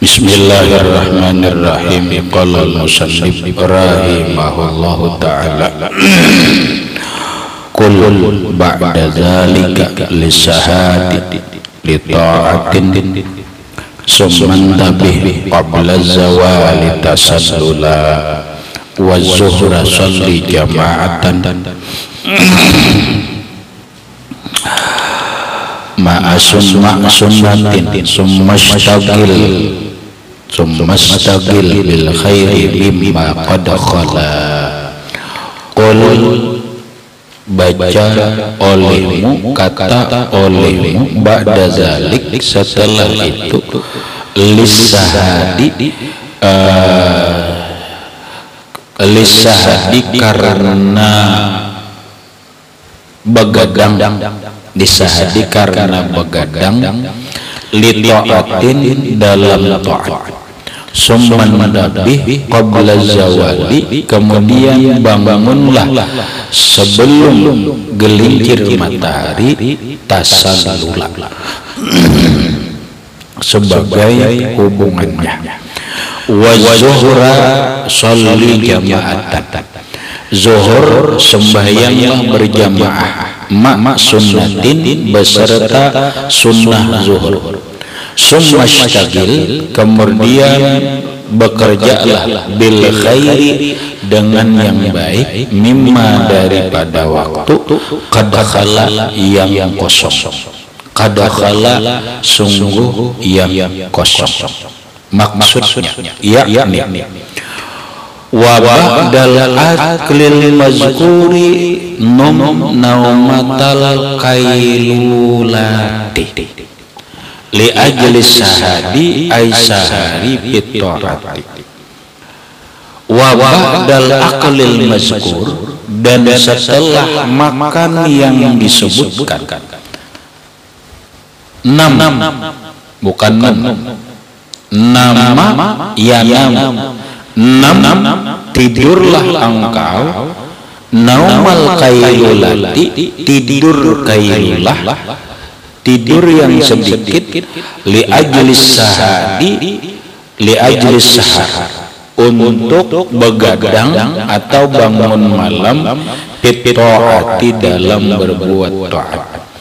Bismillahirrahmanirrahim. Qala al-musannif rahimahullahu ta'ala qul ba'da dzalika lisahadi li ta'atin summan tabih qabla zawali tasallula wa zuhra salli jama'atan sunnatin summa stagil bil khairi bima qad khala. Qul baca olehmu, kata olehmu, ba'da zalik setelah itu, lisahadi karena begadang, disahadi karena begadang, li ta'atin dalam ta'at, summan madabih qabla zawali, kemudian bangunlah sebelum gelincir matahari, tasallula sebagai hubungannya, wa zuhra sholli jama'atan, zuhur sembahyanglah berjamaah, mak sunnatin beserta sunnah zuhur, summa stagil kemudian bekerjalah bil khairi dengan yang baik, mimma daripada waktu, qad khala yang kosong, qad khala sungguh yang kosong. Maksudnya yakni wa ba'dal aklil mazkuri naumatal kailulati li ajli sahadi ay sahari fitorati. Wa ba'dal aklil mazkur, dan setelah makan yang disebutkan, bukan nama ya tidurlah engkau, naumal kailulati tidur kailulah, tidur yang sedikit, li ajlis sahadi, li ajlis sahar, untuk begadang atau bangun malam, fitoati dalam berbuat taat,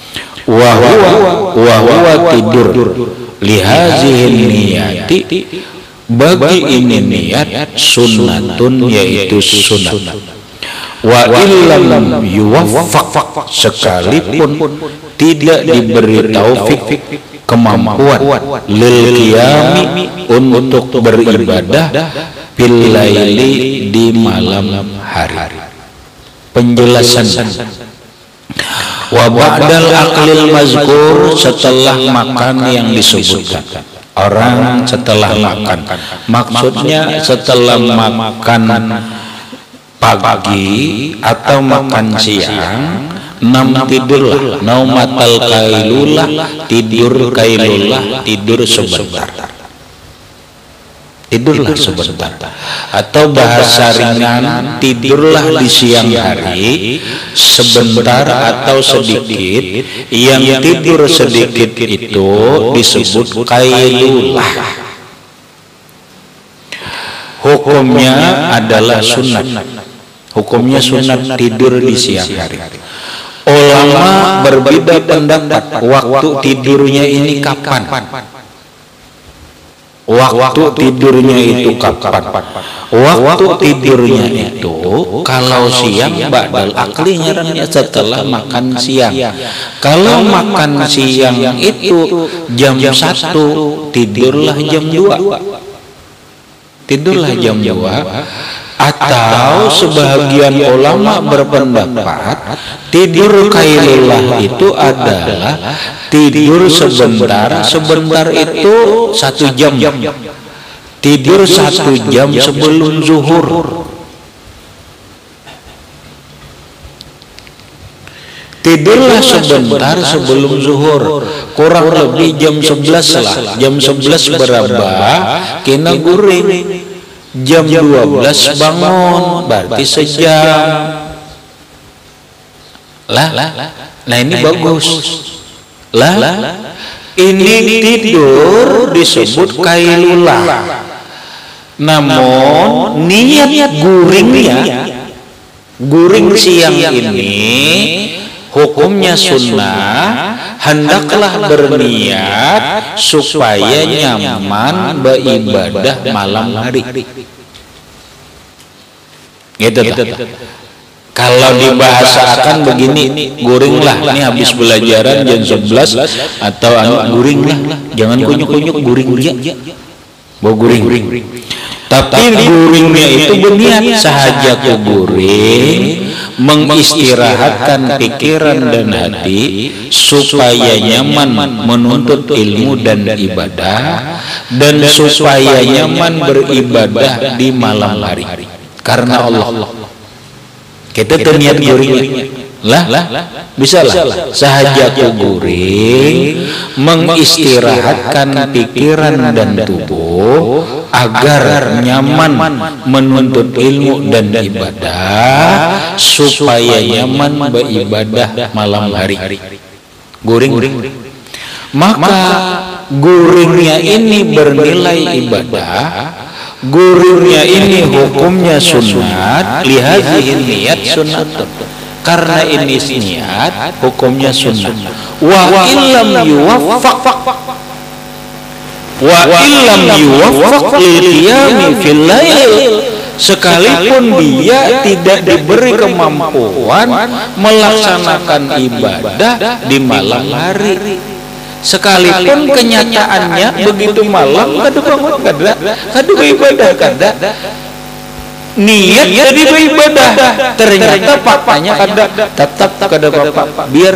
wahwa tidur, lihazihin niyati bagi ini niat, sunnatun yaitu sunnah, wa illam yuwaffaq sekalipun tidak diberi taufik kemampuan, lil qiyami untuk beribadah, bil laili di malam hari. Penjelasan wa ba'dal aqlil mazkur, setelah makan yang disebutkan. Orang setelah makan, maksudnya setelah makan pagi atau makan siang, tidurlah, naumatal kailulah, tidur kailulah, tidur sebentar, tidurlah sebentar, atau bahasa ringan, tidurlah di siang hari sebentar atau sedikit. Yang tidur sedikit itu disebut kailulah. Hukumnya adalah sunat, hukumnya sunat tidur di siang hari. Ulama berbeda pendapat waktu tidurnya ini kapan. Waktu tidurnya itu kapan? Waktu tidurnya itu kalau siang ba'dal akli, nyaranya setelah makan siang. Kalau makan siang itu jam 1, tidurlah jam 2. Tidurlah jam 2. Atau sebagian ulama berpendapat tidur kailulah itu adalah tidur sebentar, sebentar itu 1 jam, tidur 1 jam sebelum zuhur. Tidurlah sebentar sebelum zuhur, kurang lebih jam 11 lah. Jam 11 berapa? Kena guring. Jam 12 bangun, berarti sejam. Lah, nah ini bagus. Lah, Ini tidur disebut kailulah. Namun niat guring siang ini hukumnya sunnah, hendaklah berniat supaya nyaman beribadah malam hari. Gitu. Kalau dibahasakan begini, guringlah, ini habis belajaran jam 11 atau guringlah, jangan kunyuk-kunyuk, guring dia. Bawa guring. Tapi guringnya itu berniat sahaja ku guring, mengistirahatkan pikiran dan hati supaya nyaman menuntut ilmu dan ibadah, dan supaya nyaman beribadah di malam hari karena Allah. Kita terniat guring lah bisa lah sahaja ku guring, mengistirahatkan pikiran dan tubuh agar nyaman menuntut ilmu dan ibadah, supaya nyaman beribadah malam hari. Guring. Maka guringnya ini bernilai ibadah, guringnya ini hukumnya sunat, lihadhihi niat sunnatun, karena ini niat hukumnya sunnah. Wa illam yuwaffaq lil qiyami fil lail, sekalipun dia tidak diberi kemampuan melaksanakan ibadah di malam hari, sekalipun kenyataannya begitu malam kada bangun, kada beribadah, kada niat jadi beribadah, ternyata papanya kada tetap kada apa-apa, biar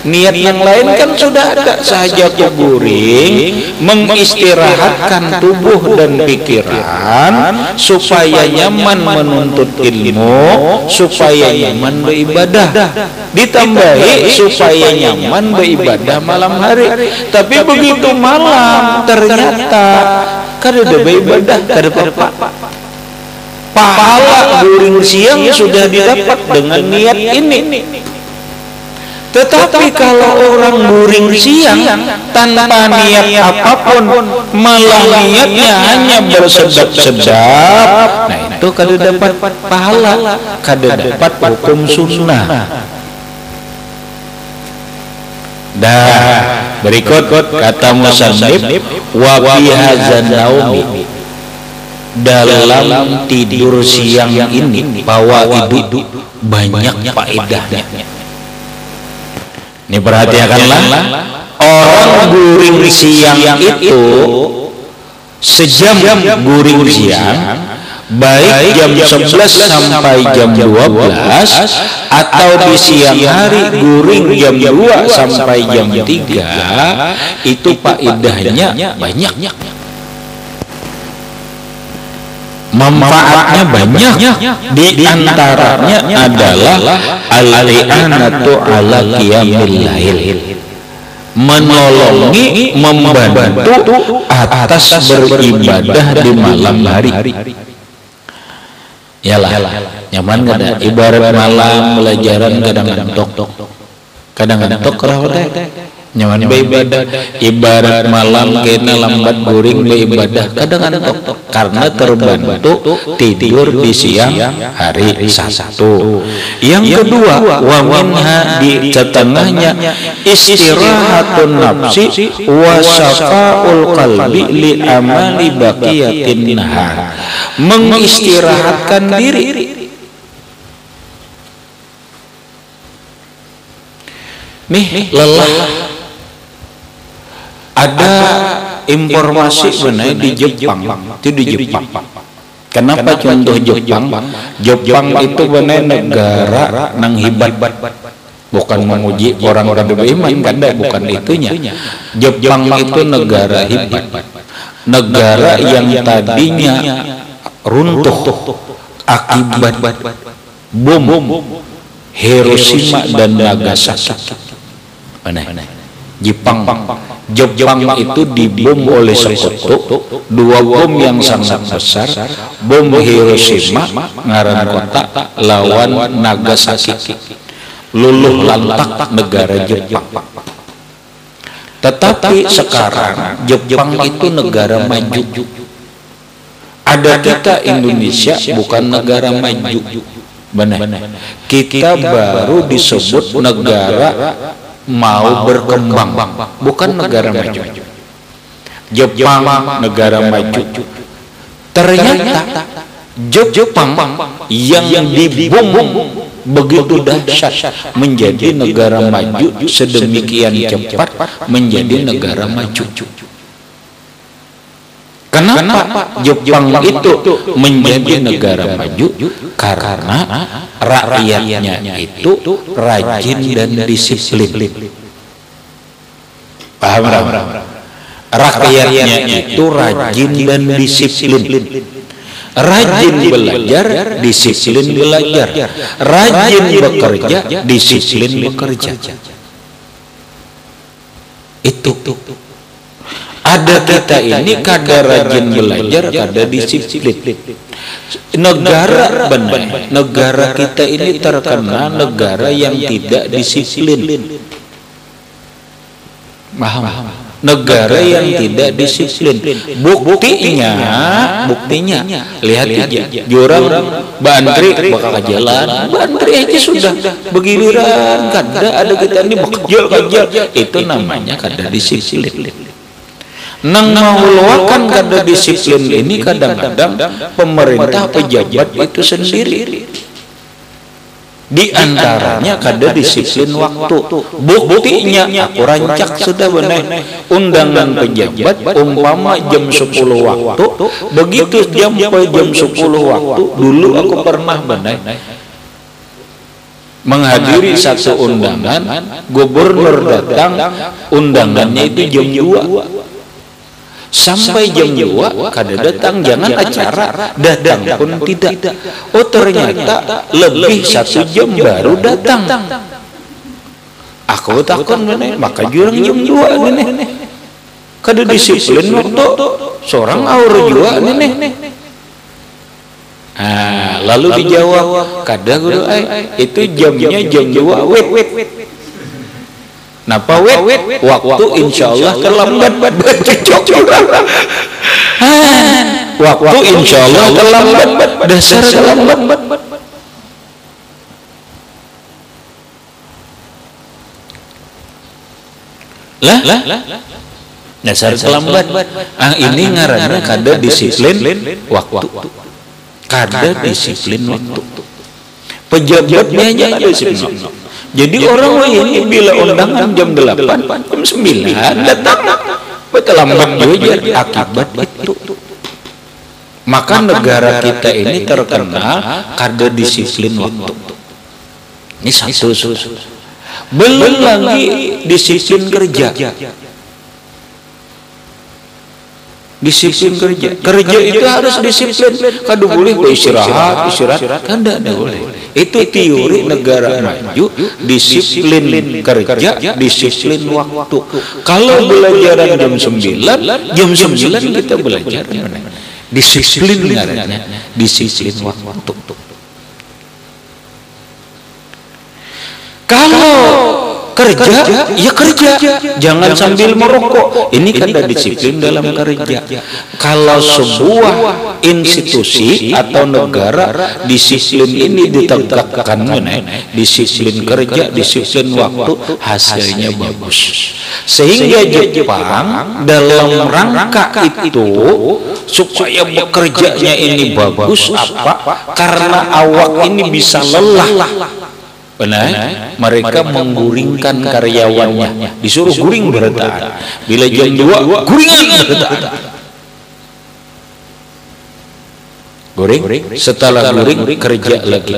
niat yang lain kan sudah ada. Sahaja ku guring, mengistirahatkan tubuh dan pikiran supaya nyaman menuntut ilmu, supaya nyaman beribadah, ditambahi supaya nyaman beribadah malam hari. Tapi begitu malam ternyata kada ada beribadah, kada apa-apa. Pahala guring siang sudah didapat dengan niat ini. Tetapi kalau orang guring siang tanpa niat apapun, malah niatnya hanya bersedap-sedap, nah itu kada dapat pahala, kada dapat hukum sunnah. Berikut kata musannif, wa fi hadzal naumi, dalam tidur siang ini fawaidu, banyak faedahnya. Ini perhatikanlah, orang guring siang itu sejam guring siang, baik jam 11 sampai jam 12, atau di siang hari guring jam 2 sampai jam 3, itu faedahnya banyak. Manfaatnya banyak, di antaranya adalah al-i'anatu ala qiyamil lail, menolongi, membantu atas beribadah di malam hari. Yalah, nyaman kada ibarat malam pelajaran kadang ngantuk rawat nyaman beribadah, ibarat malam kena lambat guring beribadah kadang ngantuk karena terbantu tidur di siang hari. Satu. Yang kedua, wa minha, di setengahnya, istirahatun nafsi wa safa'ul qalbi li amali baqiyatin nahar, mengistirahatkan diri. Nih lelah. Ada informasi benar di Jepang, itu di Jepang. Kenapa contoh Jepang? Jepang itu benar negara nang hebat. Bukan memuji orang kada beriman, kada, bukan itunya. Jepang itu negara hebat, negara yang tadinya runtuh akibat bom Hiroshima dan Nagasaki. Jepang itu dibom oleh sekutu, dua bom yang sangat besar, bom Hiroshima ngaran kota lawan Nagasaki, luluh lantak negara Jepang. Tetapi sekarang Jepang itu negara maju. Ada kita Indonesia bukan negara maju. Benar. Kita baru disebut negara mau berkembang, bukan negara maju. Jepang negara maju. Ternyata Jepang yang dibom begitu dahsyat menjadi negara maju, sedemikian cepat menjadi negara maju. Kenapa Jepang itu menjadi negara maju? Karena rakyatnya itu rajin dan disiplin. Paham? Rakyatnya itu rajin dan disiplin. Rajin belajar, disiplin belajar. Rajin bekerja, disiplin bekerja. Itu. Ada kita ini kadar rajin belajar, kadar disiplin. Negara benar, negara kita ini terkenal negara yang tidak disiplin. Paham? Negara yang tidak disiplin. Buktinya lihat aja jurang Bantri bakal jalan, Bantri aja sudah begiliran ada kita ini kejal itu namanya kada disiplin. Nang mengeluarkan kada disiplin ini kadang-kadang pemerintah pejabat itu sendiri. Di antaranya kada disiplin waktu. Buktinya aku rancak sudah benar undangan pejabat umpama jam 10 waktu, begitu jam 10 waktu dulu aku pernah benar menghadiri satu undangan, gubernur datang, undangannya itu jam 2. Sampai jam 2 kada datang, jangan acara datang pun tidak. Oh ternyata lebih 1 jam baru datang. Aku takut bener, maka jurang jam 2 ini. Kada disiplin waktu seorang aur juga ini. Lalu dijawab, kada guru itu jamnya jam 2 wet. Napa wet? Waktu insya Allah terlambat. Waktu insya Allah terlambat. Dasar terlambat. Lah? Dasar terlambat. Ini ngarannya kada disiplin waktu. Kada disiplin waktu. Pejabatnya aja kada disiplin. Jadi orang ini bila undangan jam 8, jam 9 datang, terlambat juga akibat itu. Maka negara kita ini terkenal kada disiplin waktu. Ini satu. Belum lagi disiplin kerja. Disiplin kerja itu harus disiplin. Kada boleh istirahat kan tidak boleh. Itu teori negara maju, disiplin kerja, disiplin waktu. Kalau belajar jam 9 kita belajar disiplin ngarannya, disiplin waktu. Kalau kerja, ya kerja, jangan sambil merokok. Ini kan ada disiplin dalam kerja. Kalau sebuah institusi atau negara disiplin ini ditegakkan, disiplin kerja, disiplin waktu, hasilnya bagus. Sehingga Jepang dalam rangka itu supaya bekerjanya ini bagus apa? Karena awak ini bisa lelah. Benar, mereka mengguringkan karyawannya, disuruh guring bertahan. Bila jam 2 guringan bertahan. Guring, setelah guring kerja lagi.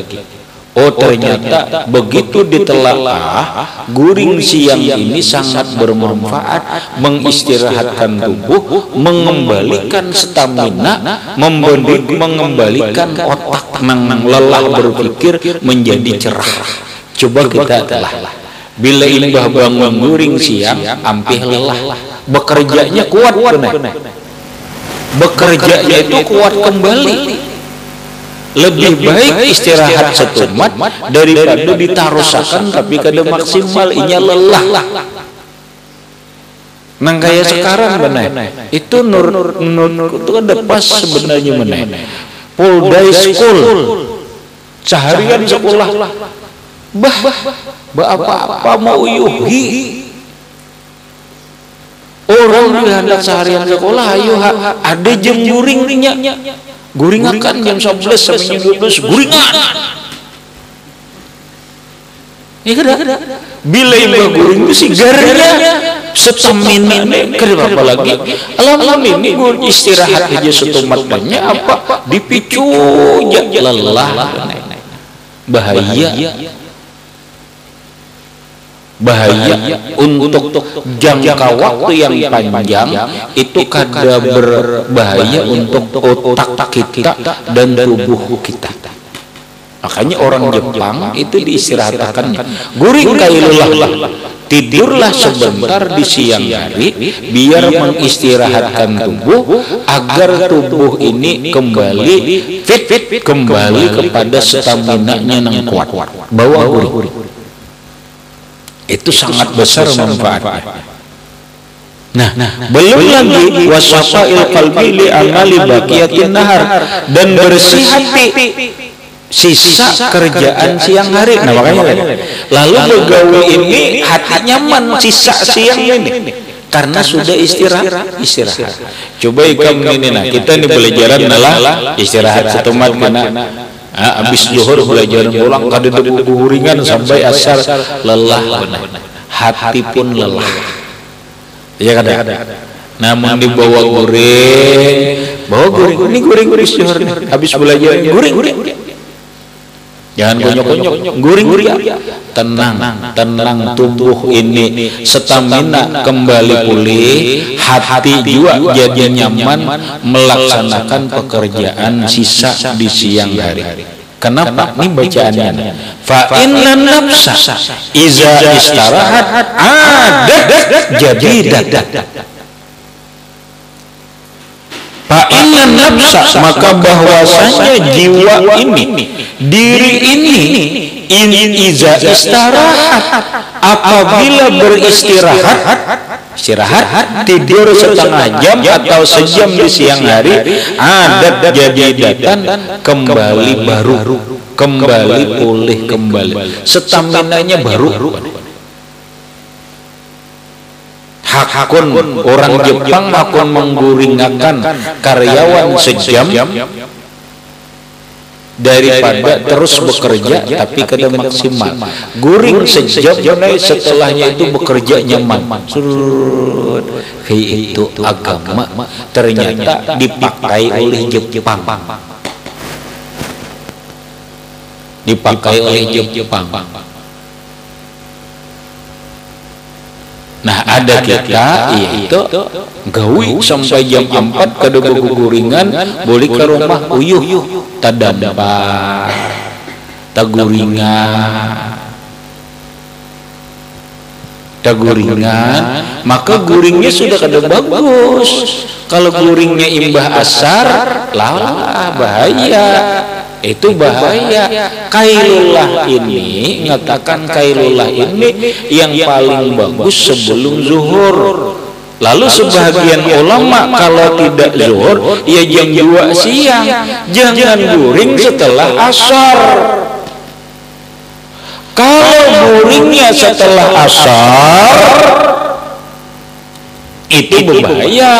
Oh ternyata begitu ditelaah, guring siang ini sangat bermanfaat, mengistirahatkan tubuh, mengembalikan stamina, mengembalikan otak nang lelah berpikir menjadi cerah. Coba kita telah bila imbah bangun guring siang ampih lelah, bekerjanya kuat benar. Bekerjanya itu kuat kembali. Lebih baik istirahat setumat daripada ditarusakan tapi kada maksimal inya lelah. Nang kayak sekarang benar. Itu nur itu ada pas sebenarnya benar. Full day school. Seharian sekolah. Apa mau yuhi. Orang dihendak seharian sekolah ayo ada jam guringnya. Guringakan jam 11 sampai jam 12 guringan. Ya kada. Bila imbah guring itu sigarnya setamina kenapa apalagi alam ini gue istirahat aja setumat banyak apa dipicu lelah bahaya untuk jangka waktu yang panjang itu kada berbahaya untuk otak kita dan tubuh kita. Makanya orang Jepang itu diistirahatkan guring kailulah, tidurlah sebentar di siang hari biar mengistirahatkan tubuh agar tubuh ini kembali fit kembali kepada stamina-nya yang kuat. Bawa guring itu sangat besar manfaatnya. Nah, belum lagi wasafail qalbi li amali baqiyatin nahar, dan bersih hati sisa kerjaan siang hari. Nah makanya lalu begawi ini hati nyaman sisa siang ini karena sudah istirahat. Coba ikam ini nah kita ini pelajaran adalah istirahat setumat karena habis zuhur pelajaran pulang kada guringan sampai asar lelah benar. Hati pun lelah. Ya kada. Namun dibawa guring, ini guring zuhur habis belajar guring. Jangan konyok-konyok, guring tenang tubuh ini stamina kembali pulih, hati juga jadi nyaman melaksanakan pekerjaan sisa di siang hari. Kenapa? Ini bacaannya. Fa inna nafsa iza istarahat adat jadidat. Fa inna nafsa, maka bahwasanya jiwa ini, diri ini iza istirahat, apabila beristirahat, tidur setengah jam atau sejam di siang hari, adat jadidatan, kembali baru, kembali pulih kembali, staminanya baru. Hakun orang Jepang hakun mengguringakan karyawan sejam daripada terus bekerja tapi kada maksimal. Guring sejam setelahnya itu bekerja nyaman. Itu agama ternyata dipakai oleh Jepang. Nah ada kita yaitu gawi sampai jam 4 kada guringan boleh ke rumah uyuh tadampak taguringan maka guringnya sudah kada bagus. Kalau guringnya imbah asar lah bahaya. Itu bahaya. Kailullah ini mengatakan kailullah ini yang paling bagus sebelum zuhur. Lalu sebagian ulama kalau tidak zuhur ya jam 2 siang. Jangan guring setelah asar. Kalau guringnya setelah asar itu berbahaya.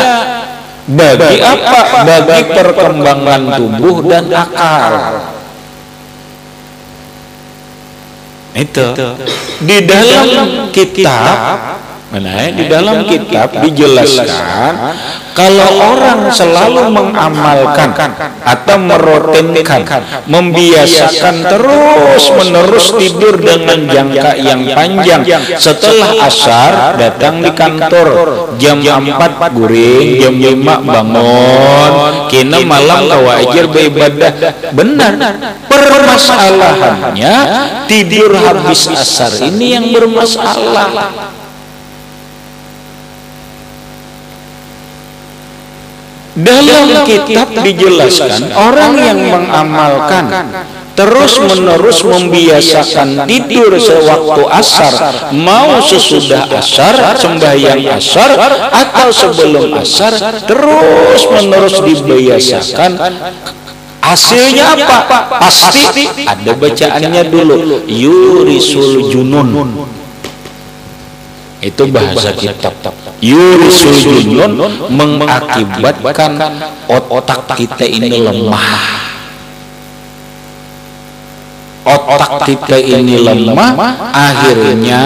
Bagi apa? Bagi perkembangan tubuh dan akal. Itu di dalam kitab, di dalam kitab dijelaskan kalau orang selalu mengamalkan atau merutinkan, membiasakan terus-menerus tidur dengan jangka yang panjang, setelah asar datang di kantor jam 4 guring, jam 5 bangun, kena malam kawajar beribadah. Benar, permasalahannya tidur habis asar ini yang bermasalah. Dalam kitab dijelaskan orang yang mengamalkan terus menerus membiasakan tidur sewaktu asar, mau sesudah asar, sembahyang asar atau sebelum asar, terus menerus dibiasakan, hasilnya apa? Pasti ada bacaannya dulu, yurisul junun. Itu bahasa kitab. Yurisul junun mengakibatkan otak kita ini lemah. Otak kita ini lemah, akhirnya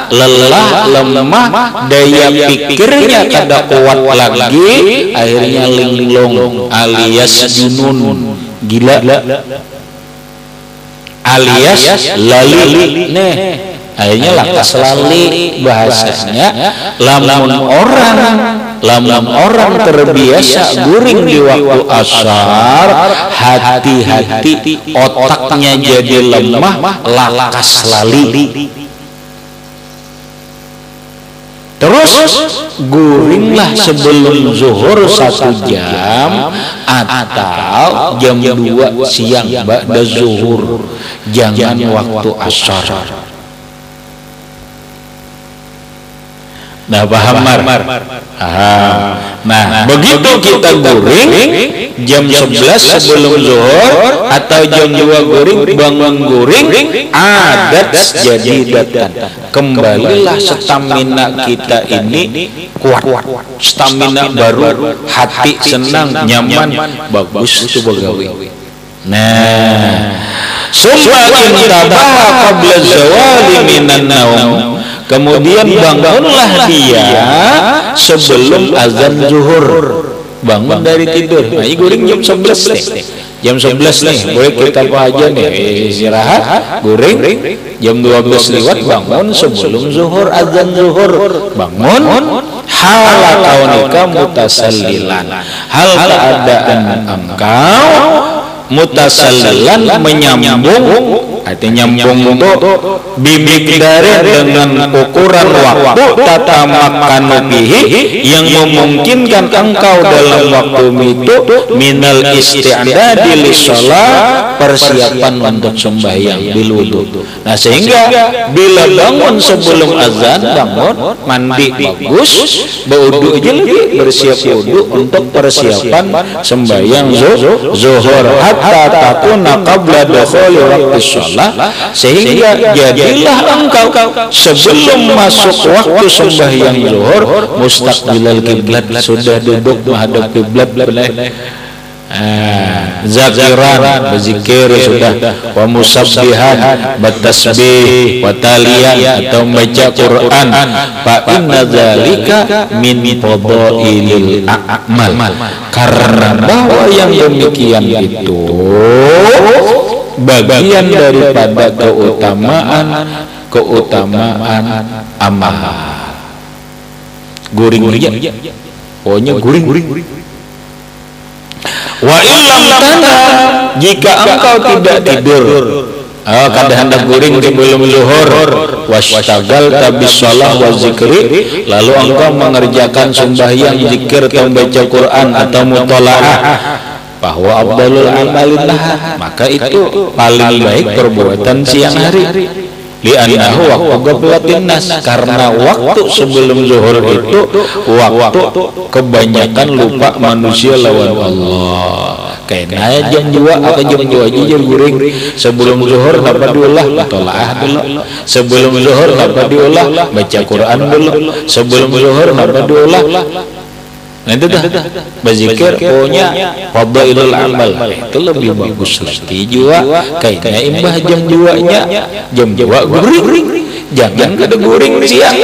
lelah, lemah, daya pikirnya kada kuat lagi, akhirnya linglung alias junun, gila alias lali. Nih akhirnya lakas lali bahasanya. Lamun orang terbiasa guring di waktu asar, hati-hati otaknya jadi lemah, lakas lali. Terus guringlah sebelum zuhur 1 jam atau jam 2 siang ba'da zuhur, jangan waktu asar. Nah, paham Mar? Nah, begitu kita guring jam 11 sebelum zuhur atau jam 2 guring, bangun guring, adat jadi datang. Kembalilah stamina kita ini kuat, stamina baru, hati senang, nyaman, bagus itu begawi. Nah, summa intabaha qabla zawali minan naum, kemudian bangunlah dia sebelum azan zuhur. Bangun dari tidur. Nah, ini guring jam 11 nih. Jam 11 nih, boleh kita apa aja nih, istirahat, guring, jam 12 lewat bangun sebelum zuhur, azan zuhur. Bangun, hala kaunika mutasallilan, hal keadaan engkau mutasallilan menyambung, artinya nyambung itu bimikdari dengan ukuran waktu tatamakkanu bihi yang memungkinkan engkau dalam waktu itu minal isti'dadi lisholat, persiapan untuk sembahyang bil wudu. Nah, sehingga bila bangun sebelum azan, bangun mandi bagus, berwudu aja lagi, bersiap wudu untuk persiapan sembahyang zuhur hatta takuna qabla dukhuli waqti shalah, sehingga jadilah engkau sebelum masuk waktu sembahyang zuhur mustaqbilal kiblat, sudah duduk menghadap kiblat, zakiran berzikir sudah, wa musabbihan bertasbih, wa taliyan atau membaca Quran, fa inna dzalika min fadailil a'mal, karena bahwa yang demikian itu bagian daripada keutamaan amal. Guring aja, pokoknya guring. Wa illam tana, jika engkau tidak tidur, kada hendak guring sebelum zuhur, wastagal tabis shalah wa zikri, lalu engkau mengerjakan sembahyang, zikir atau baca Quran atau mutalaah, bahwa afdalul amalillah, maka itu paling baik perbuatan siang hari. Li'annahu waqtu ghaflatin nas, karena waktu sebelum zuhur itu waktu kebanyakan lupa manusia lawan Allah. Kayaknya jam 2 atau jam 2 aja jam guring. Sebelum zuhur dapat diulah tolaah dulu, sebelum zuhur dapat diulah baca Quran dulu, sebelum zuhur dapat diulah. Nah, itu dah berzikir, pokoknya fadailul amal itu lebih bagus lagi juga. Kayaknya imbah jam 2 nya, jam 2 guring, jangan kada guring siang.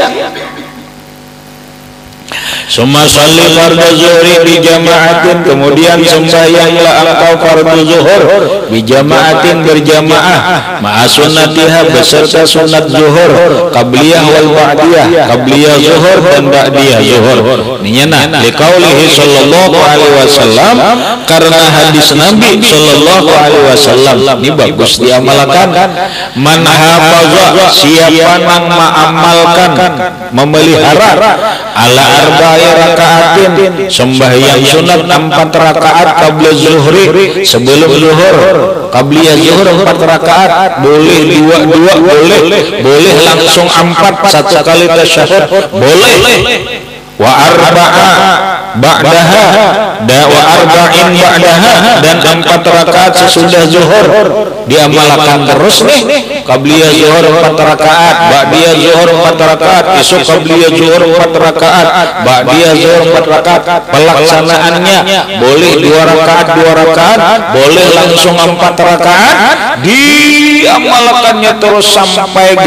Summa sholli fardhu zuhri bi jama'atin, kemudian sembahyanglah engkau fardhu zuhur bi jama'atin, berjamaah, ma'a sunnatiha, beserta sunat zuhur, qabliyah wal ba'diyah, qabliyah zuhur dan ba'diyah zuhur. Ninyana liqaulihi sallallahu alaihi wasallam, karena hadis Nabi sallallahu alaihi wasallam ini bagus diamalkan. Man hafaza, siapa yang mengamalkan memelihara ala arba'i rakaatin, sembahyang sunat 4 rakaat qabla zuhri, sebelum zuhur. Qabliyah zuhur 4 rakaat, boleh 2 boleh langsung 4 satu kali tasyahud, boleh. Wa arba'a ba'daha wa arba'in ba'daha, dan 4 rakaat sesudah zuhur diamalkan terus nih. Qabliyah zuhur 4 rakaat, ba'diyah zuhur 4 rakaat, esok qabliyah zuhur 4 rakaat, ba'diyah zuhur 4 rakaat. Pelaksanaannya boleh 2 rakaat, boleh langsung 4 rakaat, diamalkannya terus sampai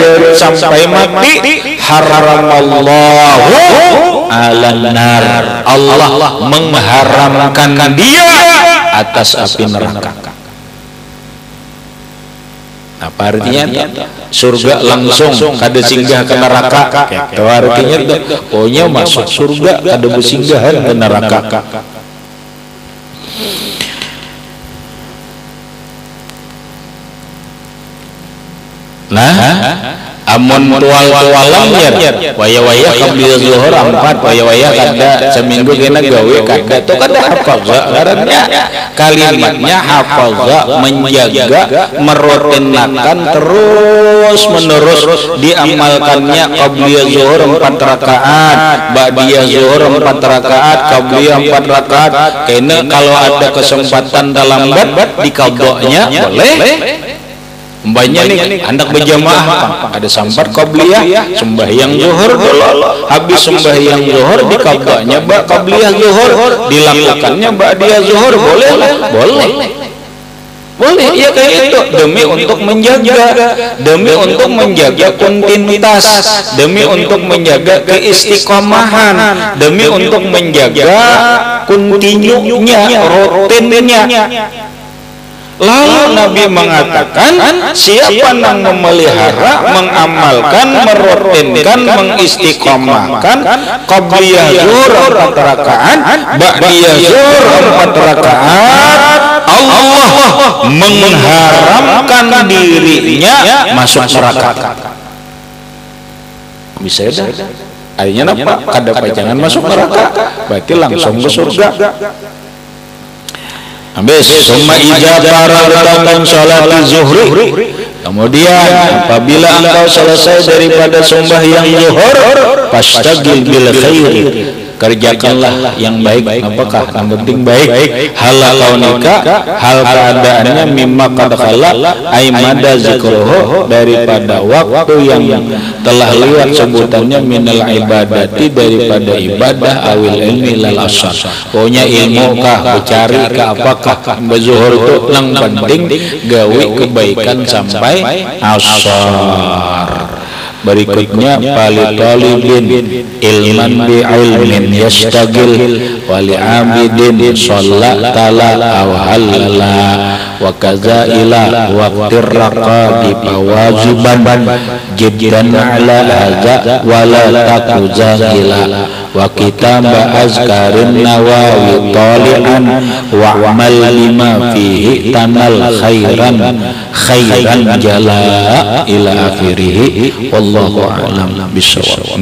mati. Haramallahu alan nar, Allah mengharamkan dia atas api neraka. Apa artinya? Surga langsung kada singgah ke neraka. Itu artinya pokoknya masuk surga kada bersinggahan ke neraka. Nah, amun tual-tualamnya waya-waya qabliyah zuhur 4, waya-waya kada seminggu kena gawe kada to kada hafaza karena kalimatnya hafaza, menjaga, merutinkan terus menerus diamalkannya. Qabliyah zuhur 4 rakaat, ba'diyah zuhur 4 rakaat, qabliyah 4 rakaat. Kena kalau ada kesempatan dalam lambat dikaboknya boleh. Umpamanya nih hendak berjamaah, ada sambat qabliyah, sembahyang zuhur dulu, habis sembahyang zuhur dikabaknya qabliyah zuhur, dilakukannya ba'diyah zuhur, boleh. Ya kayak itu, demi untuk menjaga kontinuitas, demi untuk menjaga keistiqomahan, demi untuk menjaga kontinunya, rutinnya. Lalu Nabi mengatakan, siapa yang memelihara, mengamalkan, merutinkan, mengistiqomahkan qabliyah zuhur 4 rakaat, ba'diyah zuhur 4 rakaat, Allah mengharamkan dirinya masuk neraka. Bisa dah. Artinya apa? Kada jangan masuk neraka, berarti langsung ke surga. Habis summa idza faragta salat zuhri, kemudian apabila engkau selesai daripada sembahyang zuhur, fastagil bil khairi, kerjakanlah yang baik. Apakah yang penting baik? Hal kaunika, hal keadaannya mimma qad khala ay mada zikruhu, daripada waktu yang telah lewat sebutannya minal ibadati, daripada ibadah awil ilmi lal asar. Pokoknya ilmu kah, bercari ke apakah zuhur itu yang penting gawe kebaikan sampai asar. Berikutnya palitalibin ilman bi ilmin yastagil wali abidin shollatala aw halala wa kaza ila waqtir raqadi fawajiban jiddan ala hadza wala takuzahila wa kitaba azkarin nawawi tali'an wa amal lima fihi tanal khairan jala ila akhirih. Wallahu a'lam bishawab.